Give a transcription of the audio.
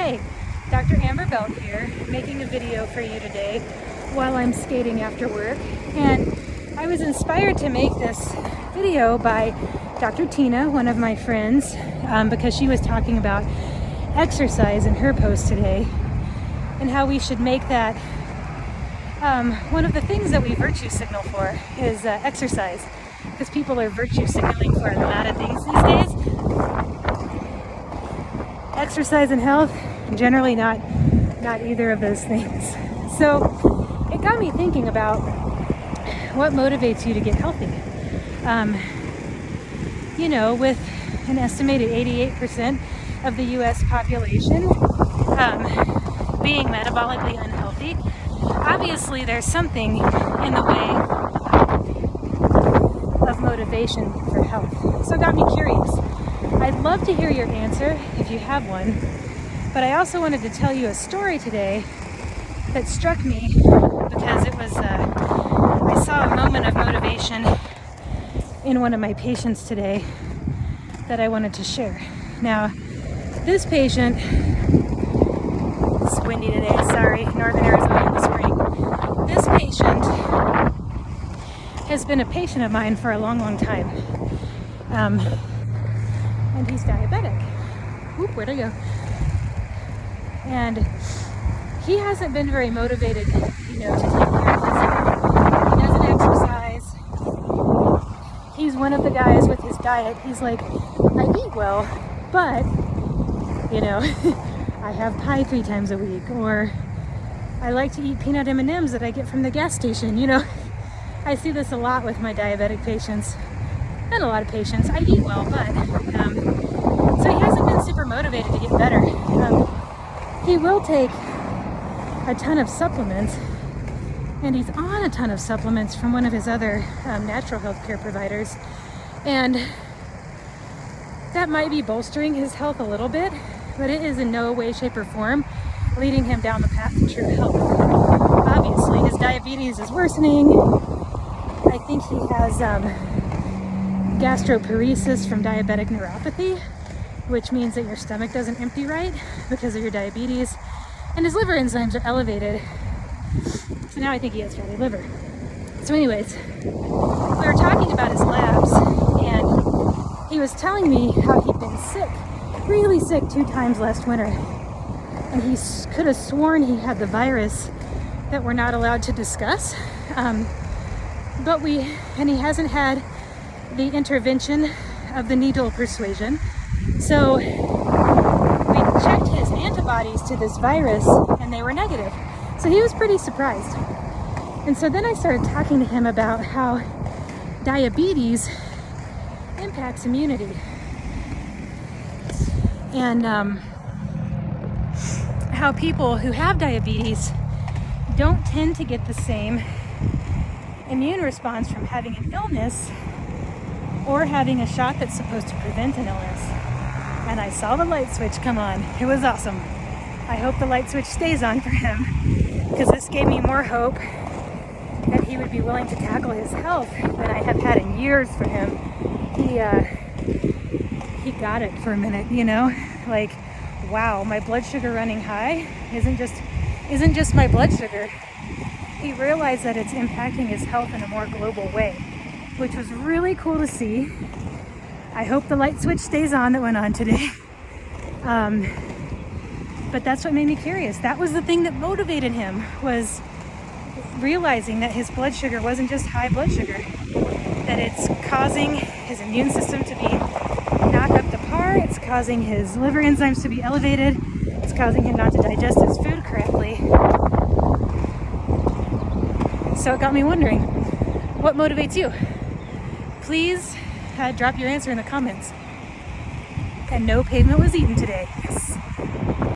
Hey, Dr. Amber Belt here, making a video for you today while I'm skating after work. And I was inspired to make this video by Dr. Tina, one of my friends, because she was talking about exercise in her post today and how we should make that one of the things that we virtue signal for is exercise, because people are virtue signaling for a lot of things these days. Exercise and health, generally not either of those things. So it got me thinking about what motivates you to get healthy. With an estimated 88% of the US population being metabolically unhealthy, obviously there's something in the way of motivation for health. So it got me curious. I'd love to hear your answer if you have one, but I also wanted to tell you a story today that struck me because it was, I saw a moment of motivation in one of my patients today that I wanted to share. Now, this patient, it's windy today, sorry, northern Arizona in the spring. This patient has been a patient of mine for a long, long time. And he's diabetic. Oop, where'd I go? And he hasn't been very motivated, to take care of himself. He doesn't exercise. He's one of the guys with his diet. He's like, I eat well, but, I have pie 3 times a week, or I like to eat peanut M&Ms that I get from the gas station. I see this a lot with my diabetic patients. And a lot of patients. I eat well, but so he hasn't been super motivated to get better. He will take a ton of supplements, and he's on a ton of supplements from one of his other natural health care providers, and that might be bolstering his health a little bit, but it is in no way, shape, or form leading him down the path to true health. Obviously, his diabetes is worsening. I think he has gastroparesis from diabetic neuropathy, which means that your stomach doesn't empty right because of your diabetes, and his liver enzymes are elevated. So now I think he has fatty liver. So anyways, we were talking about his labs, and he was telling me how he'd been sick, really sick 2 times last winter, and he could have sworn he had the virus that we're not allowed to discuss, and he hasn't had the intervention of the needle persuasion. So we checked his antibodies to this virus and they were negative. So he was pretty surprised. And so then I started talking to him about how diabetes impacts immunity. And how people who have diabetes don't tend to get the same immune response from having an illness or having a shot that's supposed to prevent an illness. And I saw the light switch come on. It was awesome. I hope the light switch stays on for him, because this gave me more hope that he would be willing to tackle his health than I have had in years for him. He got it for a minute, like, wow, my blood sugar running high isn't just my blood sugar. He realized that it's impacting his health in a more global way, which was really cool to see. I hope the light switch stays on that went on today. But that's what made me curious. That was the thing that motivated him, was realizing that his blood sugar wasn't just high blood sugar, that it's causing his immune system to be knocked up to par, it's causing his liver enzymes to be elevated, it's causing him not to digest his food correctly. So it got me wondering, what motivates you? Please drop your answer in the comments. And no pavement was eaten today. Yes.